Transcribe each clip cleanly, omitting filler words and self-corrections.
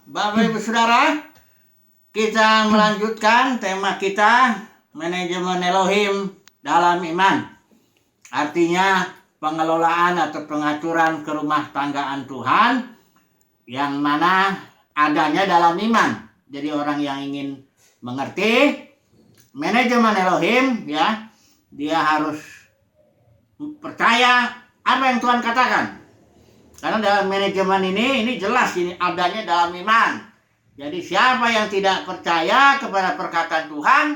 Bapak Ibu Saudara, kita melanjutkan tema kita manajemen Elohim dalam iman. Artinya pengelolaan atau pengaturan kerumah tanggaan Tuhan yang mana adanya dalam iman. Jadi orang yang ingin mengerti manajemen Elohim, ya, dia harus percaya apa yang Tuhan katakan. Karena dalam manajemen ini jelas ini adanya dalam iman. Jadi siapa yang tidak percaya kepada perkataan Tuhan,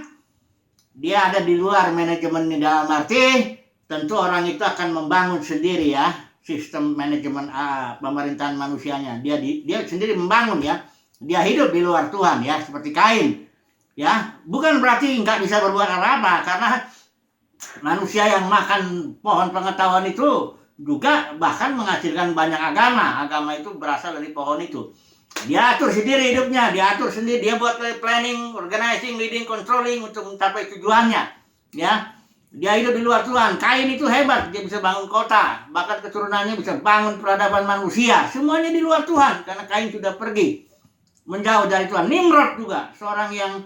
dia ada di luar manajemen ini, dalam arti tentu orang itu akan membangun sendiri, ya, sistem manajemen pemerintahan manusianya. Dia sendiri membangun, ya. Dia hidup di luar Tuhan, ya, seperti Kain. Ya, bukan berarti nggak bisa berbuat apa-apa, karena manusia yang makan pohon pengetahuan itu juga bahkan menghasilkan banyak agama. Agama itu berasal dari pohon itu. Dia atur sendiri hidupnya, dia atur sendiri, dia buat planning, organizing, leading, controlling untuk mencapai tujuannya. Ya, dia hidup di luar Tuhan. Kain itu hebat, dia bisa bangun kota, bahkan keturunannya bisa bangun peradaban manusia. Semuanya di luar Tuhan karena Kain sudah pergi menjauh dari Tuhan. Nimrod juga seorang yang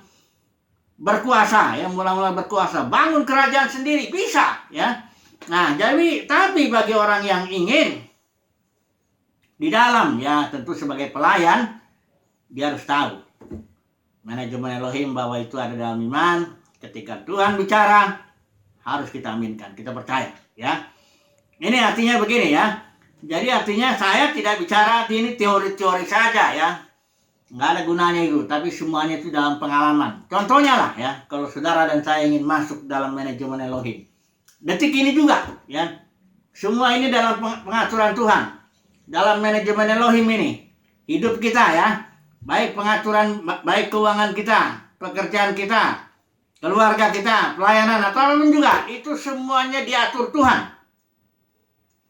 berkuasa, yang mula-mula berkuasa, bangun kerajaan sendiri, bisa, ya. Nah, jadi tapi bagi orang yang ingin di dalam, ya, tentu sebagai pelayan, dia harus tahu manajemen Elohim bahwa itu ada dalam iman. Ketika Tuhan bicara, harus kita aminkan, kita percaya, ya. Ini artinya begini, ya. Jadi artinya saya tidak bicara ini teori-teori saja, ya. Nggak ada gunanya itu, tapi semuanya itu dalam pengalaman. Contohnya lah, ya, kalau saudara dan saya ingin masuk dalam manajemen Elohim. Detik ini juga, ya, semua ini dalam pengaturan Tuhan. Dalam manajemen Elohim ini, hidup kita, ya, baik pengaturan, baik keuangan kita, pekerjaan kita, keluarga kita, pelayanan, atau apapun juga, itu semuanya diatur Tuhan.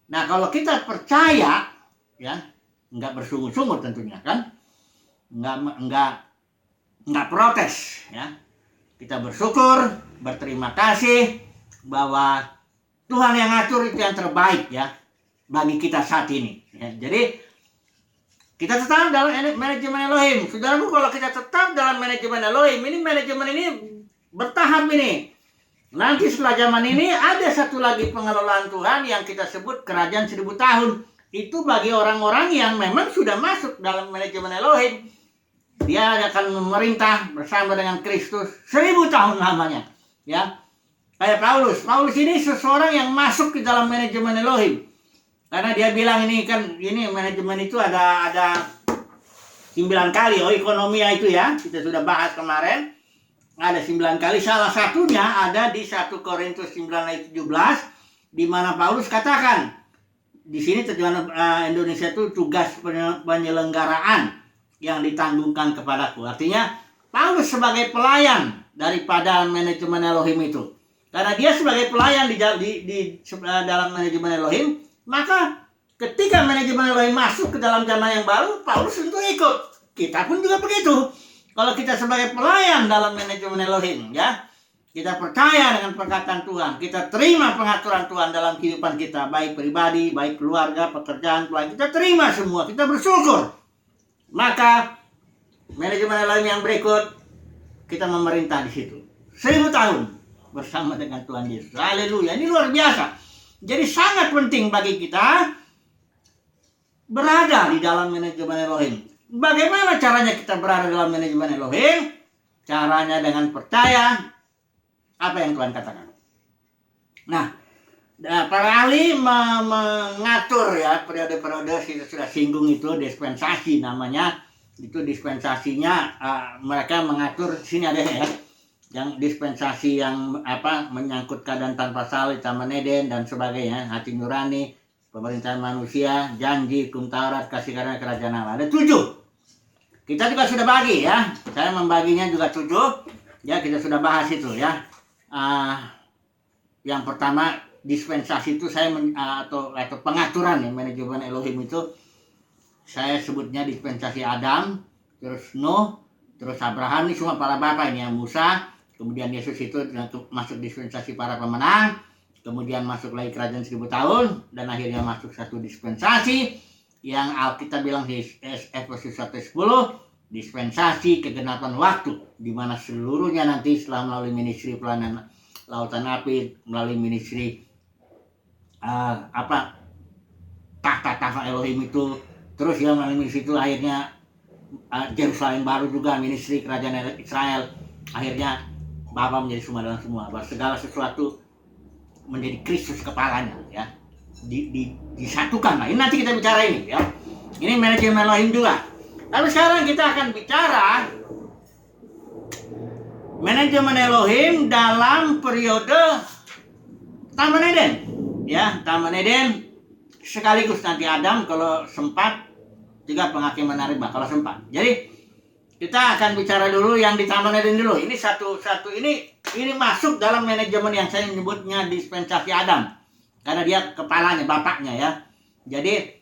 Nah, kalau kita percaya, ya, nggak bersungut-sungut tentunya, kan, nggak protes, ya, kita bersyukur, berterima kasih bahwa Tuhan yang ngatur itu yang terbaik, ya, bagi kita saat ini, ya. Jadi kita tetap dalam manajemen Elohim. Saudaraku, kalau kita tetap dalam manajemen Elohim, ini manajemen ini bertahap ini. Nanti setelah zaman ini ada satu lagi pengelolaan Tuhan yang kita sebut kerajaan 1000 tahun. Itu bagi orang-orang yang memang sudah masuk dalam manajemen Elohim. Dia akan memerintah bersama dengan Kristus 1000 tahun lamanya, ya. Kayak Paulus ini seseorang yang masuk di dalam manajemen Elohim. Karena dia bilang ini manajemen itu ada 9 kali. Ekonomia itu, ya, kita sudah bahas kemarin. Ada 9 kali. Salah satunya ada di 1 Korintus 9 ayat 17, di mana Paulus katakan, di sini terjemahan Indonesia itu tugas penyelenggaraan yang ditanggungkan kepadaku. Artinya Paulus sebagai pelayan daripada manajemen Elohim itu. Karena dia sebagai pelayan di dalam manajemen Elohim, maka ketika manajemen Elohim masuk ke dalam zaman yang baru, Paulus tentu ikut. Kita pun juga begitu. Kalau kita sebagai pelayan dalam manajemen Elohim, ya, kita percaya dengan perkataan Tuhan, kita terima pengaturan Tuhan dalam kehidupan kita, baik pribadi, baik keluarga, pekerjaan, pelayan, kita terima semua, kita bersyukur. Maka manajemen Elohim yang berikut, kita memerintah di situ 1000 tahun bersama dengan Tuhan Yesus. Haleluya, ini luar biasa. Jadi sangat penting bagi kita berada di dalam manajemen Elohim. Bagaimana caranya kita berada dalam manajemen Elohim? Caranya dengan percaya apa yang Tuhan katakan. Nah, para ahli mengatur, ya, periode-periode kita sudah singgung itu, dispensasi namanya. Itu dispensasinya mereka mengatur, di sini ada, ya, yang dispensasi yang menyangkut keadaan tanpa salib, Taman Eden dan sebagainya, hati nurani, pemerintahan manusia, janji, hukum Taurat, kasih karunia, kerajaan Allah. Ada 7. Kita juga sudah bagi, ya. Saya membaginya juga 7. Ya, kita sudah bahas itu, ya. Yang pertama, dispensasi itu saya atau pengaturan, ya, manajemen Elohim itu saya sebutnya dispensasi Adam, terus Nuh, terus Abraham, ini semua para bapak ini, ya, Musa. Kemudian Yesus itu masuk dispensasi para pemenang. Kemudian masuk lagi kerajaan 1000 tahun. Dan akhirnya masuk satu dispensasi yang Alkitab bilang di Efesus 1:10, dispensasi kegenapan waktu, di mana seluruhnya nanti setelah melalui ministry pelayanan lautan api, melalui ministry tahta Elohim itu, terus ya melalui ministry itu akhirnya Yerusalem baru juga, ministry kerajaan Israel, akhirnya Bapa menjadi sumber dalam semua, bahwa segala sesuatu menjadi Kristus kepalanya, ya, disatukan. Nah, ini nanti kita bicara ini, ya. Ini manajemen Elohim juga. Tapi sekarang kita akan bicara manajemen Elohim dalam periode Taman Eden, ya. Taman Eden sekaligus nanti Adam kalau sempat, juga penghakiman Arba kalau sempat. Jadi kita akan bicara dulu yang di Taman Eden dulu. Ini satu ini masuk dalam manajemen yang saya menyebutnya dispensasi Adam. Karena dia kepalanya, bapaknya, ya. Jadi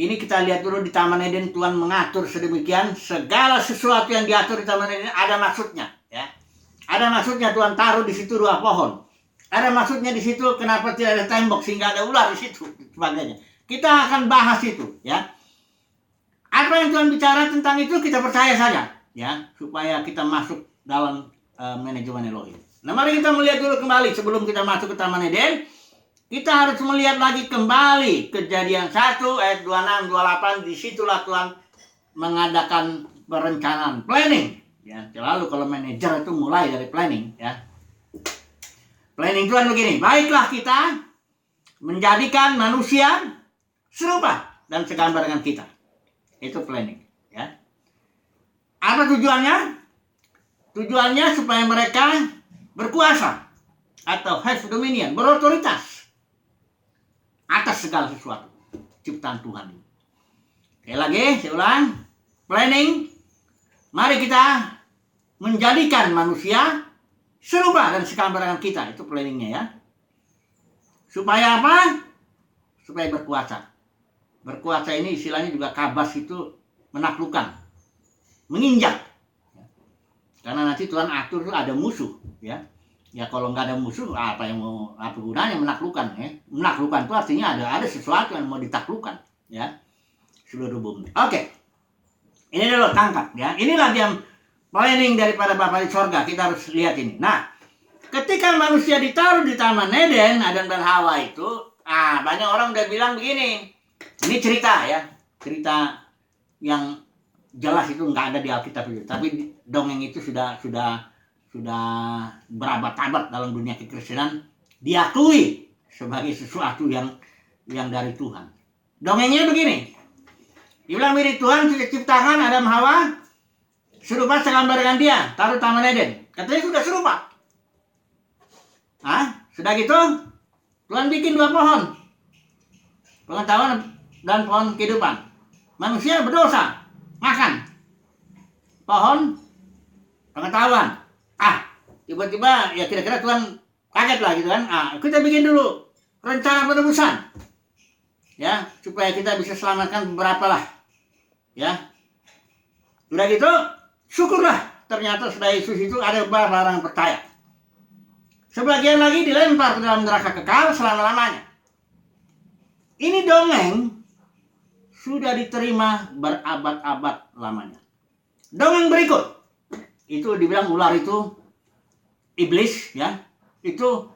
ini kita lihat dulu di Taman Eden, Tuhan mengatur sedemikian, segala sesuatu yang diatur di Taman Eden ada maksudnya, ya. Ada maksudnya Tuhan taruh di situ 2 pohon. Ada maksudnya di situ kenapa tidak ada tembok sehingga ada ular di situ, sebagainya. Kita akan bahas itu, ya. Apa yang Tuhan bicara tentang itu kita percaya saja, ya, supaya kita masuk dalam manajemen Elohim. Nah, mari kita melihat dulu kembali sebelum kita masuk ke Taman Eden. Kita harus melihat lagi kembali Kejadian 1 ayat 26 28. Disitulah Tuhan mengadakan perencanaan, planning, ya. Selalu kalau manajer itu mulai dari planning, ya. Planning Tuhan begini, baiklah kita menjadikan manusia serupa dan segambar dengan kita. Itu planning, ya. Apa tujuannya? Tujuannya supaya mereka berkuasa atau have dominion, berotoritas atas segala sesuatu ciptaan Tuhan ini. Sekali lagi, saya ulang, planning, mari kita menjadikan manusia serupa dan segambar dengan kita. Itu planningnya, ya. Supaya apa? Supaya berkuasa. Berkuasa ini istilahnya juga kabas, itu menaklukkan, menginjak. Karena nanti Tuhan atur itu ada musuh, ya. Ya kalau nggak ada musuh, apa gunanya menaklukkan, ya? Menaklukkan itu artinya ada sesuatu yang mau ditaklukkan, ya. Seluruh bumi. Oke. Ini dulu tangkap, ya. Inilah yang planning daripada Bapa di sorga. Kita harus lihat ini. Nah, ketika manusia ditaruh di Taman Eden, Adam dan Hawa itu, banyak orang udah bilang begini. Ini cerita, ya, cerita yang jelas itu nggak ada di Alkitab itu, tapi dongeng itu sudah berabad-abad dalam dunia kekristenan diakui sebagai sesuatu yang dari Tuhan. Dongengnya begini, dibilang mirip Tuhan sudah ciptakan Adam Hawa serupa segambar dengan dia, taruh Taman Eden. Katanya sudah serupa. Sudah gitu, Tuhan bikin 2 pohon, pengetahuan dan pohon kehidupan. Manusia berdosa, makan pohon pengetahuan. Tiba-tiba ya kira-kira Tuhan kaget lah gitu kan. Kita bikin dulu rencana penebusan, ya, supaya kita bisa selamatkan beberapa lah, ya. Udah gitu, syukurlah ternyata sudah Yesus itu ada beberapa orang percaya. Sebagian lagi dilempar ke dalam neraka kekal selama-lamanya. Ini dongeng sudah diterima berabad-abad lamanya. Dongeng berikut, itu dibilang ular itu iblis, ya. Itu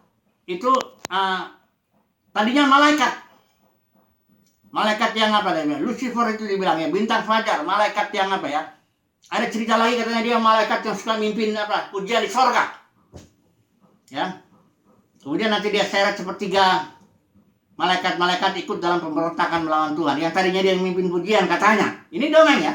tadinya malaikat. Malaikat yang apa namanya? Lucifer itu dibilangnya bintang fajar, malaikat yang apa, ya? Ada cerita lagi katanya dia malaikat yang suka mimpin pujian di sorga. Ya. Kemudian nanti dia seret sepertiga malaikat-malaikat ikut dalam pemberontakan melawan Tuhan. Yang tadinya dia memimpin pujian katanya. Ini dongeng, ya.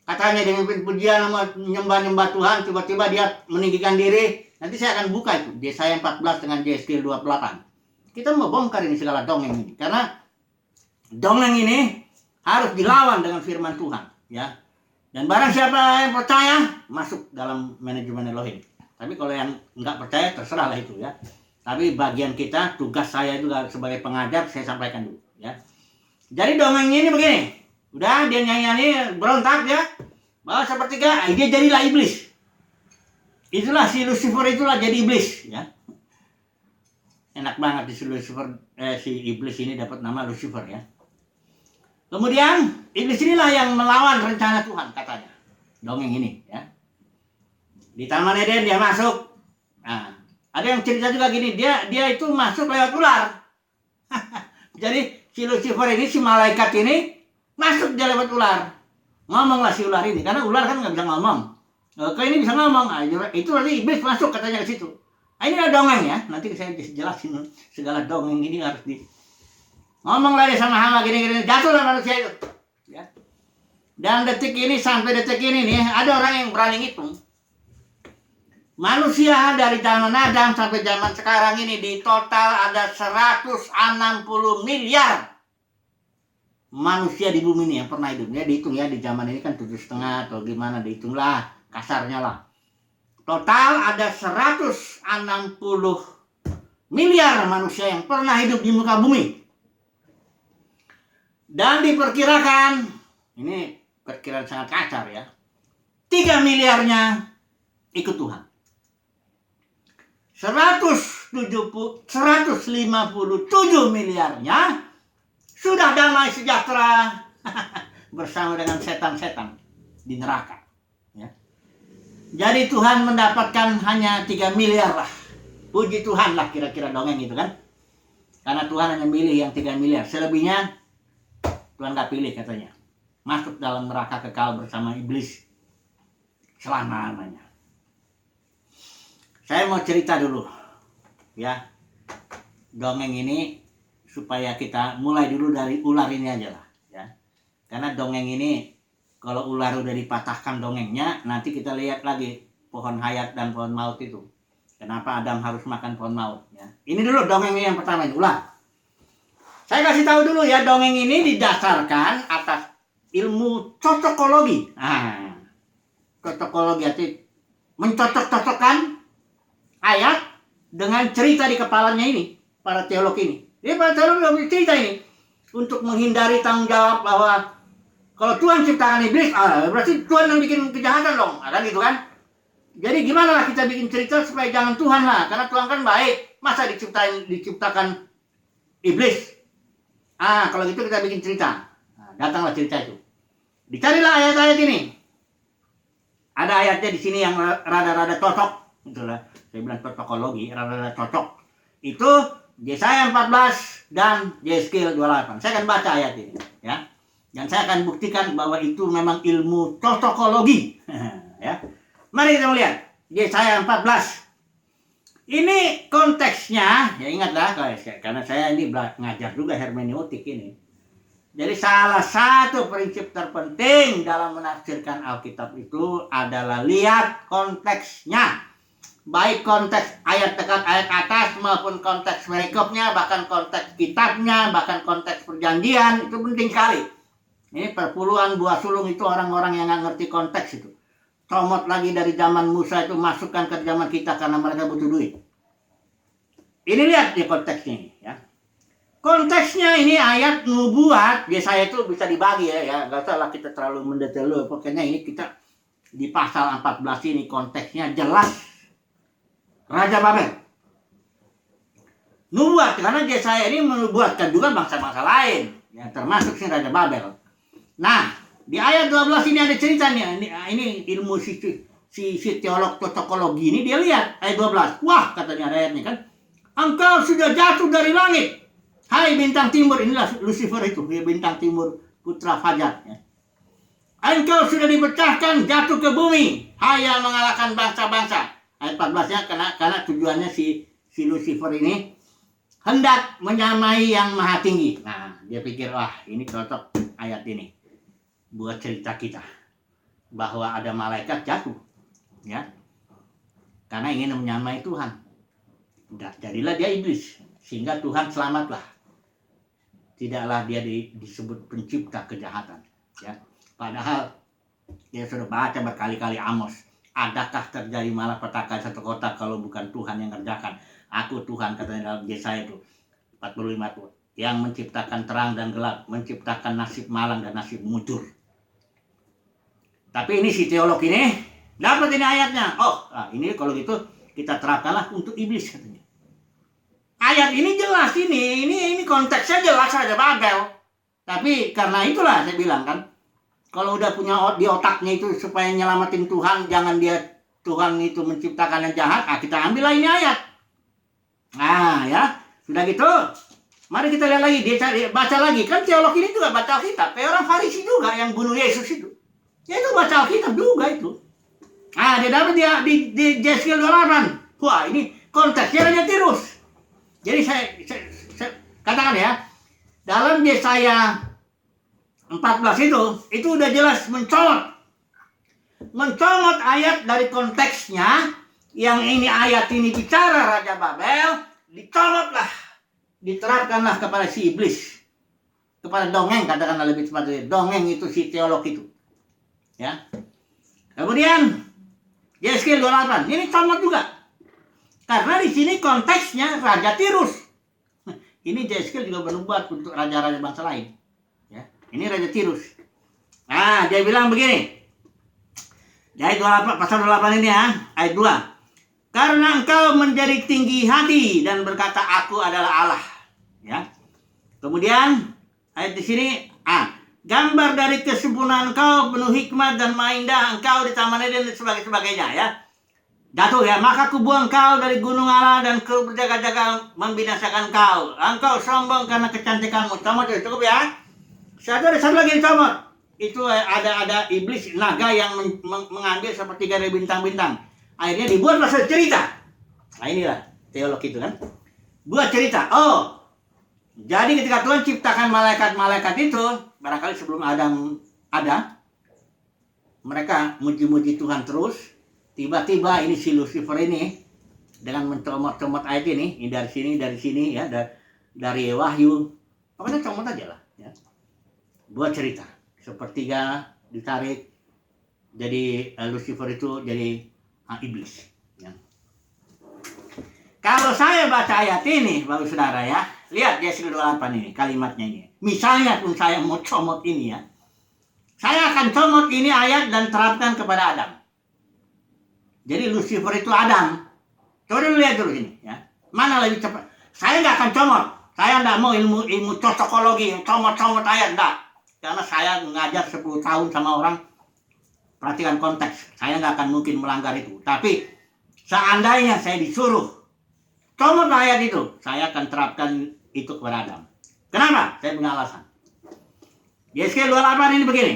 Katanya dia memimpin pujian, nyembah-nyembah Tuhan, tiba-tiba dia meninggikan diri. Nanti saya akan buka itu, Yesaya 14 dengan Yeskiel 28. Kita mau bongkar ini segala dongeng ini. Karena dongeng ini harus dilawan dengan firman Tuhan, ya. Dan barang siapa yang percaya, masuk dalam manajemen Elohim. Tapi kalau yang nggak percaya, terserahlah itu, ya. Tapi bagian kita, tugas saya juga sebagai pengajar, saya sampaikan dulu, ya. Jadi dongengnya ini begini. Udah dia nyanyi berontak, ya. Bahwa sepertiga, dia jadilah iblis. Itulah si Lucifer itulah jadi iblis, ya. Enak banget si Lucifer, si iblis ini dapat nama Lucifer, ya. Kemudian iblis inilah yang melawan rencana Tuhan katanya. dongeng ini ya. Di Taman Eden dia masuk. Nah, ada yang cerita juga gini, dia itu masuk lewat ular. Jadi si Lucifer ini, si malaikat ini masuk dia lewat ular. Ngomonglah si ular ini, karena ular kan nggak bisa ngomong. Kalau ini bisa ngomong, itu berarti iblis masuk katanya ke situ. Ini ada dongeng ya, nanti saya jelasin segala dongeng ini harus di ngomong lagi sama Hawa gini-gini, jatuhlah manusia itu. Ya. Dan detik ini sampai detik ini nih, ada orang yang berani ngitung. Manusia dari zaman Adam sampai zaman sekarang ini di total ada 160 miliar manusia di bumi ini yang pernah hidup. Ya dihitung ya, di zaman ini kan 7,5 atau gimana, dihitunglah kasarnya lah. Total ada 160 miliar manusia yang pernah hidup di muka bumi. Dan diperkirakan, ini perkiraan sangat kasar ya, 3 miliarnya ikut Tuhan. 157 miliarnya sudah damai sejahtera bersama dengan setan-setan di neraka. Ya. Jadi Tuhan mendapatkan hanya 3 miliar lah. Puji Tuhan lah kira-kira dongeng gitu kan. Karena Tuhan hanya milih yang 3 miliar. Selebihnya Tuhan gak pilih katanya. Masuk dalam neraka kekal bersama iblis selama-lamanya. Saya mau cerita dulu ya, dongeng ini supaya kita mulai dulu dari ular ini aja lah ya. Karena dongeng ini kalau ular udah dipatahkan dongengnya, nanti kita lihat lagi pohon hayat dan pohon maut itu. Kenapa Adam harus makan pohon maut ya. Ini dulu dongengnya yang pertama, ular. Saya kasih tahu dulu ya, dongeng ini didasarkan atas ilmu cocokologi. Nah, cocokologi itu mencocok-cocokkan ayat dengan cerita di kepalanya ini, para teolog ini. Dia para teolog cerita ini untuk menghindari tanggung jawab bahwa kalau Tuhan ciptakan iblis, berarti Tuhan yang bikin kejahatan dong, kan gitu kan? Jadi gimana lah kita bikin cerita supaya jangan Tuhan lah, karena Tuhan kan baik, masa diciptakan iblis? Kalau gitu kita bikin cerita. Datanglah cerita itu. Dicarilah ayat-ayat ini. Ada ayatnya di sini yang rada-rada cocok. Itulah, saya bilang cocokologi, rada-rada cocok. Itu Yesaya 14 dan Yeskiel 28. Saya akan baca ayat ini, ya. Dan saya akan buktikan bahwa itu memang ilmu cocokologi. Ya. Mari kita melihat Yesaya 14. Ini konteksnya, ya ingatlah, karena saya ini ngajar juga hermeneutik ini. Jadi salah satu prinsip terpenting dalam menafsirkan Alkitab itu adalah lihat konteksnya. Baik konteks ayat dekat ayat atas maupun konteks perikopnya, bahkan konteks kitabnya, bahkan konteks perjanjian, itu penting sekali. Ini perpuluhan buah sulung itu orang-orang yang nggak ngerti konteks itu. Comot lagi dari zaman Musa itu, masukkan ke zaman kita karena mereka butuh duit. Ini lihat di konteksnya ini ya. Konteksnya ini ayat nubuat, biasanya itu bisa dibagi ya, nggak usah lah kita terlalu mendetail. Pokoknya ini kita di pasal 14 ini konteksnya jelas. Raja Babel. Nubuat, karena Yesaya ini menubuatkan juga bangsa-bangsa lain. Ya, termasuk si Raja Babel. Nah, di ayat 12 ini ada ceritanya. Ini ilmu si teolog cocokologi ini, dia lihat ayat 12. Wah, katanya ada ayatnya kan. Engkau sudah jatuh dari langit. Hai bintang timur, inilah Lucifer itu. Ya, bintang timur, putra Fajar. Ya. Engkau sudah dipecahkan, jatuh ke bumi. Hai yang mengalahkan bangsa-bangsa. Ayat 14-nya karena tujuannya si Lucifer ini hendak menyamai yang maha tinggi. Nah, dia pikir, wah ini cocok ayat ini buat cerita kita. Bahwa ada malaikat jatuh. Ya. Karena ingin menyamai Tuhan. Jadilah dia iblis. Sehingga Tuhan selamatlah. Tidaklah dia disebut pencipta kejahatan. Ya. Padahal dia sudah baca berkali-kali Amos. Adakah terjadi malapetaka satu kota kalau bukan Tuhan yang kerjakan? Aku Tuhan, katanya dalam Yesaya itu 45 itu, yang menciptakan terang dan gelap, menciptakan nasib malang dan nasib mujur. Tapi ini si teolog ini dapat ini ayatnya. Ini kalau gitu kita terapkanlah untuk iblis, katanya. Ayat ini jelas, ini konteksnya jelas Raja Babel. Tapi karena itulah saya bilang kan, Kalau udah punya di otaknya itu supaya nyelamatin Tuhan, jangan dia Tuhan itu menciptakan yang jahat, kita ambil lah ini ayat. Nah ya, sudah gitu. Mari kita lihat lagi, dia baca lagi. Kan teolog ini juga baca Alkitab. Kayak orang Farisi juga yang bunuh Yesus itu. Ya itu baca Alkitab juga itu. Nah, dia dapat di Yeskiel 28. Wah, ini konteksnya Raja Tirus. Jadi saya katakan ya, dalam Yesaya 14 itu udah jelas mencomot ayat dari konteksnya. Yang ini ayat ini bicara Raja Babel, dicomotlah, diterapkanlah kepada si iblis, kepada dongeng, katakanlah lebih tepatnya dongeng itu si teolog itu, ya. Kemudian Yeskiel 28 ini comot juga, karena di sini konteksnya Raja Tirus. Ini Yeskiel juga bernubuat untuk raja-raja bangsa lain, ya. Ini Raja Tirus. Nah, dia bilang begini. Di ayat 28, pasal 28 ini ya, ayat 2. Karena engkau menjadi tinggi hati dan berkata aku adalah Allah, ya. Kemudian ayat di sini, gambar dari kesempurnaan engkau penuh hikmat dan maindah, engkau di taman Eden dan sebagainya, ya. Jatuh ya, maka kubuang engkau dari gunung Allah dan ku berjaga-jaga membinasakan engkau. Engkau sombong karena kecantikanmu. Comot, cukup ya. Satu lagi comot. Itu ada iblis naga yang mengambil sepertiga dari bintang-bintang. Akhirnya dibuatlah cerita. Nah inilah teolog itu kan. Buat cerita. Oh, jadi ketika Tuhan ciptakan malaikat-malaikat itu, barangkali sebelum Adam ada, mereka muji-muji Tuhan terus. Tiba-tiba ini si Lucifer ini dengan mencomot-comot ayat ini dari sini ya, dari Wahyu. Pokoknya comot aja lah. Ya. Buat cerita. Sepertiga ditarik. Jadi Lucifer itu jadi iblis, ya. Kalau saya baca ayat ini, Bapak Saudara ya, lihat Yeskiel 28 ini, kalimatnya ini. Misalnya pun saya mau comot ini ya, saya akan comot ini ayat dan terapkan kepada Adam. Jadi Lucifer itu Adam. Coba dulu lihat dulu ini ya, mana lebih cepat. Saya nggak akan comot, saya nggak mau ilmu cocokologi, comot ayat, enggak. Karena saya ngajar 10 tahun sama orang. Perhatikan konteks, saya nggak akan mungkin melanggar itu. Tapi seandainya saya disuruh comot ayat itu, saya akan terapkan itu kepada Adam. Kenapa? Saya punya alasan. Yeskiel 28 ini begini.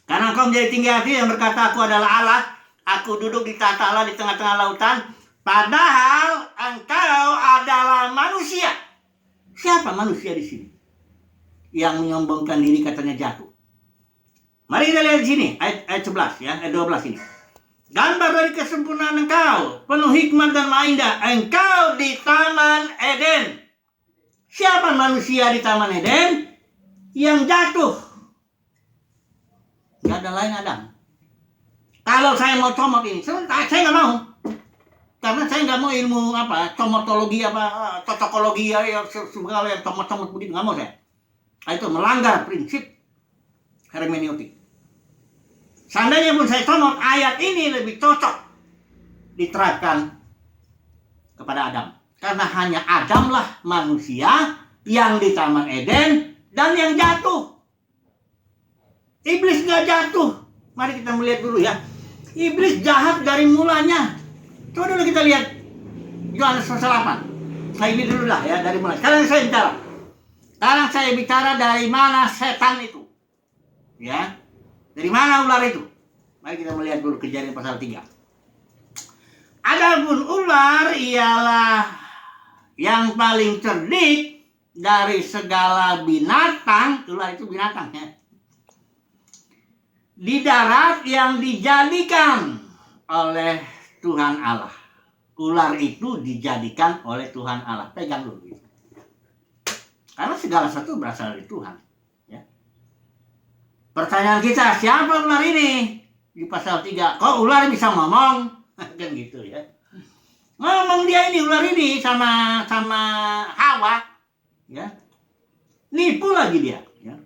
Karena engkau menjadi tinggi hati yang berkata aku adalah Allah, aku duduk di tahta Allah di tengah-tengah lautan, padahal engkau adalah manusia. Siapa manusia di sini? Yang menyombongkan diri katanya jatuh. Mari kita lihat di sini, ayat 11 ya, ayat 12 ini. Gambar dari kesempurnaan engkau, penuh hikmat dan maindah, engkau di taman Eden. Siapa manusia di taman Eden? Yang jatuh. Gak ada lain Adam. Kalau saya mau comot ini, saya nggak mau. Karena saya nggak mau ilmu comotologi cocokologi yang segala yang comot-comot begitu, nggak mau saya. Itu melanggar prinsip hermeneutik. Seandainya pun saya comot, ayat ini lebih cocok diterapkan kepada Adam. Karena hanya Adamlah manusia yang di Taman Eden dan yang jatuh. Iblis nggak jatuh. Mari kita melihat dulu ya. Iblis jahat dari mulanya. Coba dulu kita lihat Yohanes pasal 8. Nah ini dulu lah ya, dari mulai. Sekarang saya bicara dari mana setan itu. Ya. Dari mana ular itu? Mari kita melihat dulu Kejadian pasal 3. Adapun ular ialah yang paling cerdik dari segala binatang. Ular itu binatang ya. Di darat yang dijadikan oleh Tuhan Allah. Ular itu dijadikan oleh Tuhan Allah. Pegang dulu. Karena segala sesuatu berasal dari Tuhan. Pertanyaan kita, siapa ular ini? Di pasal 3, kok ular bisa ngomong? Kan gitu ya. Ngomong dia ini, ular ini sama Hawa. Ya. Nipu lagi dia. Ya.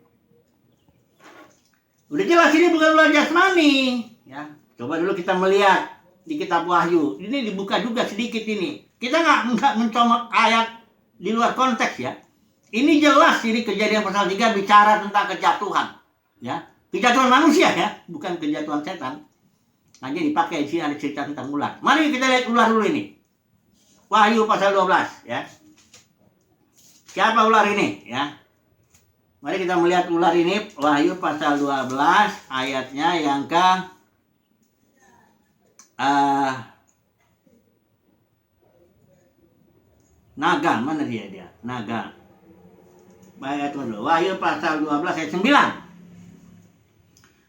Udah jelas ini bukan ular jasmani. Ya. Coba dulu kita melihat di kitab Wahyu. Ini dibuka juga sedikit ini. Kita nggak mencomot ayat di luar konteks ya. Ini jelas ini Kejadian pasal 3 bicara tentang kejatuhan. Ya, Kejatuhan manusia ya, bukan kejatuhan setan. Nanti dipakai di sini ada cerita tentang ular. Mari kita lihat ular dulu ini. Wahyu pasal 12 ya. Siapa ular ini ya? Mari kita melihat ular ini, Wahyu pasal 12 ayatnya yang ke naga, mana dia? Naga. Ayat dulu. Wahyu pasal 12 ayat 9.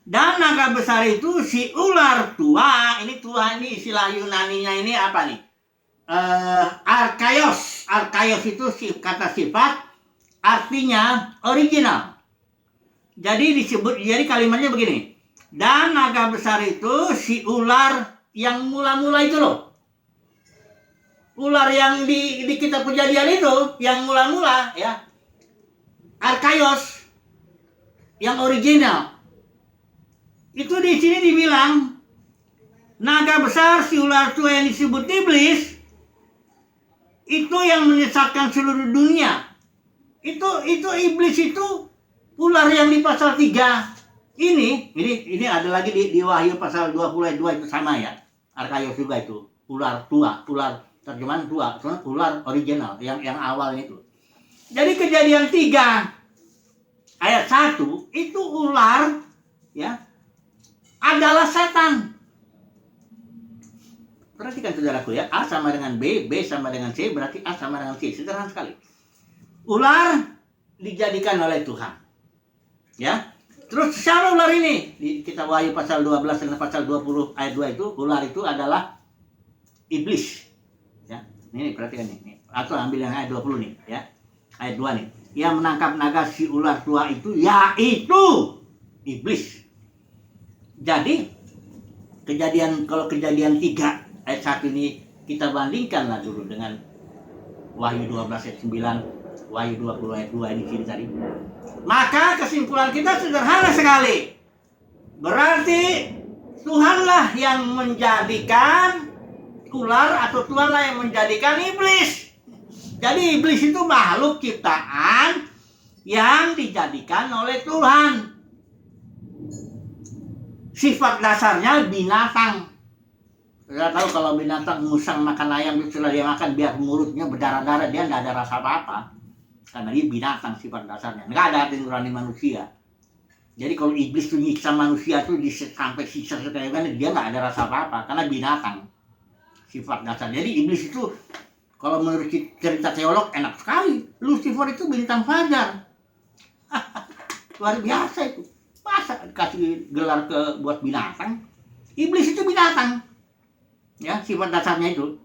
Dan naga besar itu si ular tua, ini istilah Yunaninya ini apa nih? Arkaios. Arkaios itu kata sifat, artinya original. Jadi kalimatnya begini. Dan naga besar itu si ular yang mula-mula itu loh. Ular yang di kitab Kejadian itu, yang mula-mula ya. Arkaios yang original. Itu di sini dibilang naga besar si ular tua yang disebut iblis itu yang menyesatkan seluruh dunia. Itu iblis itu ular yang di pasal 3. Ini ada lagi di Wahyu pasal 20 ayat 2 itu sama ya. Arkaios juga itu ular tua, ular terjemahan tua, ular original yang awal itu. Jadi Kejadian 3 ayat 1 itu ular ya adalah setan. Perhatikan saudaraku ya, A sama dengan B, B sama dengan C, berarti A sama dengan C. Sederhana sekali. Ular dijadikan oleh Tuhan. Ya. Terus siapa ular ini? Di kitab Wahyu pasal 12 dan pasal 20 ayat 2 itu, ular itu adalah iblis. Ya. Ini perhatikan nih. Atau ambil yang ayat 20 nih, ya. Ayat 2 nih. Yang menangkap naga si ular tua itu yaitu iblis. Jadi kalau kejadian 3 ayat 1 ini kita bandingkanlah dulu dengan Wahyu 12 ayat 9, Wahyu 20 ayat 2 ini sini tadi. Maka kesimpulan kita sederhana sekali. Berarti Tuhanlah yang menjadikan ular atau Tuhanlah yang menjadikan iblis. Jadi iblis itu makhluk ciptaan yang dijadikan oleh Tuhan. Sifat dasarnya binatang. Saya tahu kalau binatang musang makan ayam itu setelah dia makan biar mulutnya berdarah-darah, dia nggak ada rasa apa-apa. Karena dia binatang sifat dasarnya. Nggak ada hati nurani manusia. Jadi kalau iblis tuh nyiksa manusia tuh sampai sisa sekali dia nggak ada rasa apa-apa karena binatang sifat dasar. Jadi iblis itu kalau menurut cerita teolog enak sekali. Lucifer itu bintang fajar. Luar biasa itu. Masa kasih gelar buat binatang? Iblis itu binatang. Ya, sifat dasarnya itu.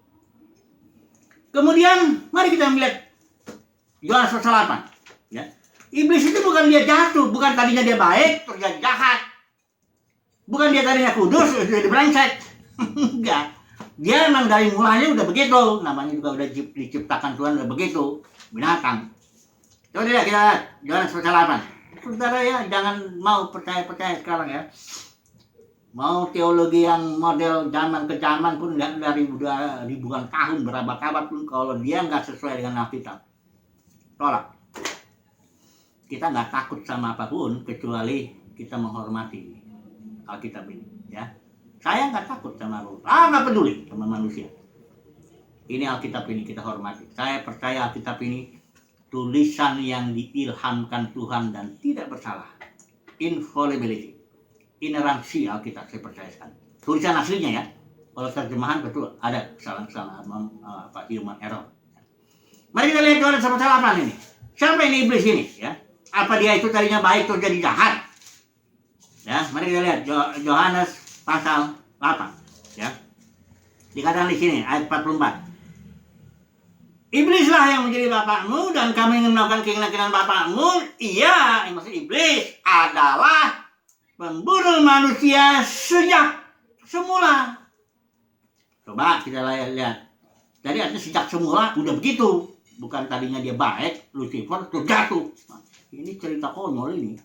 Kemudian mari kita melihat Yohanes pasal 8. Ya. Iblis itu bukan dia jatuh, bukan tadinya dia baik terus dia jahat. Bukan dia tadinya kudus terus dia brengsek. Enggak. Dia memang dari mulanya udah begitu. Namanya juga udah diciptakan Tuhan udah begitu. Binatang. Coba lihat kita lihat Yohanes pasal 8. Saudara ya, jangan mau percaya-percaya sekarang ya. Mau teologi yang model zaman ke zaman pun dari ribuan tahun, berabad-abad pun kalau dia nggak sesuai dengan Alkitab, tolak. Kita nggak takut sama apapun kecuali kita menghormati Alkitab ini. Ya, saya nggak takut sama apapun. Nggak peduli sama manusia. Ini Alkitab ini kita hormati. Saya percaya Alkitab ini tulisan yang diilhamkan Tuhan dan tidak bersalah. Infallibility. Ineransi Alkitab saya percaya sekali. Tulisan aslinya ya. Kalau terjemahan betul ada kesalahan-kesalahan human error. Mari kita lihat Yohanes pasal 8 ini. Siapa ini iblis ini ya? Apa dia itu tadinya baik terus jadi jahat? Ya, mari kita lihat Yohanes pasal 8 ya. Dikatakan di sini ayat 44. Iblislah yang menjadi bapakmu dan kami ingin melakukan keinginan bapakmu. Ia, maksud iblis adalah pembunuh manusia sejak semula. Coba kita lihat. Jadi artinya sejak semula udah begitu. Bukan tadinya dia baik, Lucifer terus jatuh. Nah, ini cerita konyol ini.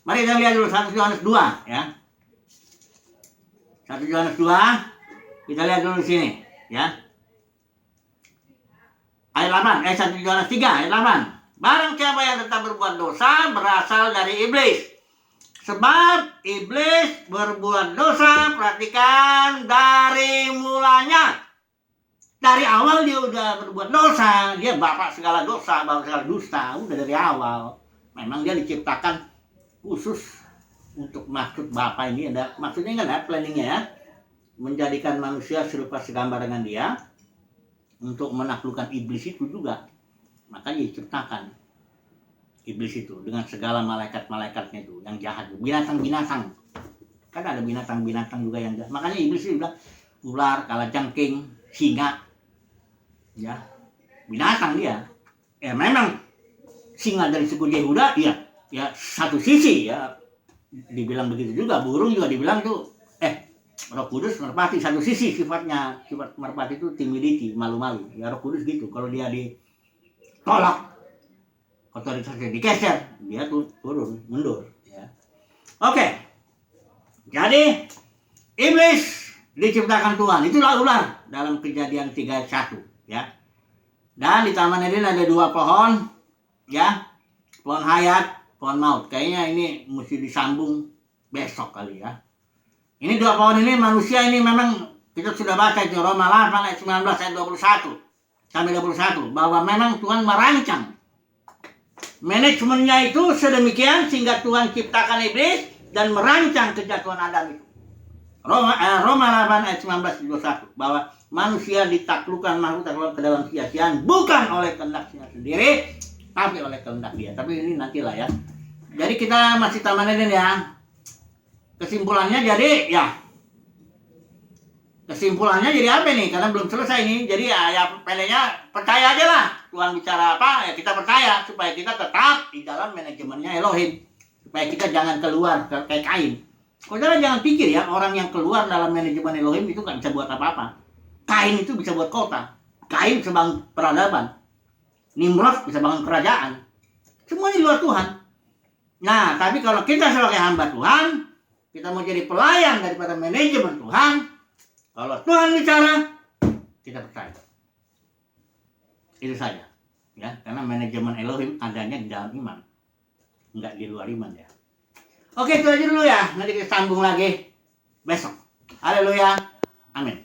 Mari kita lihat dulu 1 Yohanes 2 ya. 1 Yohanes 2. Kita lihat dulu di sini ya. Ayat 1 Yohanes 3 ayat 8. Barang siapa yang tetap berbuat dosa berasal dari iblis. Sebab iblis berbuat dosa, perhatikan, dari mulanya. Dari awal dia udah berbuat dosa, dia bapak segala dosa, bapak segala dusta, udah dari awal. Memang dia diciptakan khusus untuk maksud bapak ini, ada maksudnya kan ya, planningnya ya, menjadikan manusia serupa segambar dengan dia, untuk menaklukkan iblis itu juga. Makanya diciptakan iblis itu dengan segala malaikat-malaikatnya itu yang jahat, binatang-binatang. Kan ada binatang-binatang juga yang jahat. Makanya iblis itu bilang ular, kalajengking, singa. Ya, binatang dia. Ya memang singa dari suku Yehuda ya satu sisi ya. Dibilang begitu juga, burung juga dibilang tuh Roh Kudus merpati satu sisi sifatnya. Sifat merpati itu timidity, malu-malu. Ya Roh Kudus gitu. Kalau dia ditolak, otoritasnya digeser, dia tuh turun, mundur ya. Oke. Jadi iblis diciptakan Tuhan, itulah ular dalam Kejadian 3:1 ya. Dan di Taman Eden ada 2 pohon ya. Pohon hayat, pohon maut. Kayaknya ini mesti disambung besok kali ya. Ini 2 pohon ini manusia ini memang kita sudah baca itu Roma 8 ayat 19 ayat 21 sampai 21 bahwa memang Tuhan merancang manajemennya itu sedemikian sehingga Tuhan ciptakan iblis dan merancang kejatuhan Adam itu. Roma 8 ayat 19-21 bahwa manusia ditaklukkan makhluk ke dalam sia-siaan bukan oleh kehendaknya sendiri tapi oleh kehendak dia. Tapi ini nantilah ya. Jadi kita masih Taman Eden ya. Kesimpulannya jadi apa nih? Karena belum selesai nih. Jadi ya pendeknya percaya aja lah. Tuhan bicara apa, ya kita percaya supaya kita tetap di dalam manajemennya Elohim. Supaya kita jangan keluar kayak Kain. Saudara jangan pikir ya, orang yang keluar dalam manajemen Elohim itu nggak bisa buat apa-apa. Kain itu bisa buat kota. Kain bisa bangun peradaban. Nimrod bisa bangun kerajaan. Semua di luar Tuhan. Nah, tapi kalau kita sebagai hamba Tuhan, kita mau jadi pelayan daripada manajemen Tuhan, kalau Tuhan bicara, kita percaya. Itu saja. Ya, karena manajemen Elohim adanya di dalam iman. Enggak di luar iman ya. Oke, itu aja dulu ya. Nanti kita sambung lagi besok. Haleluya. Amin.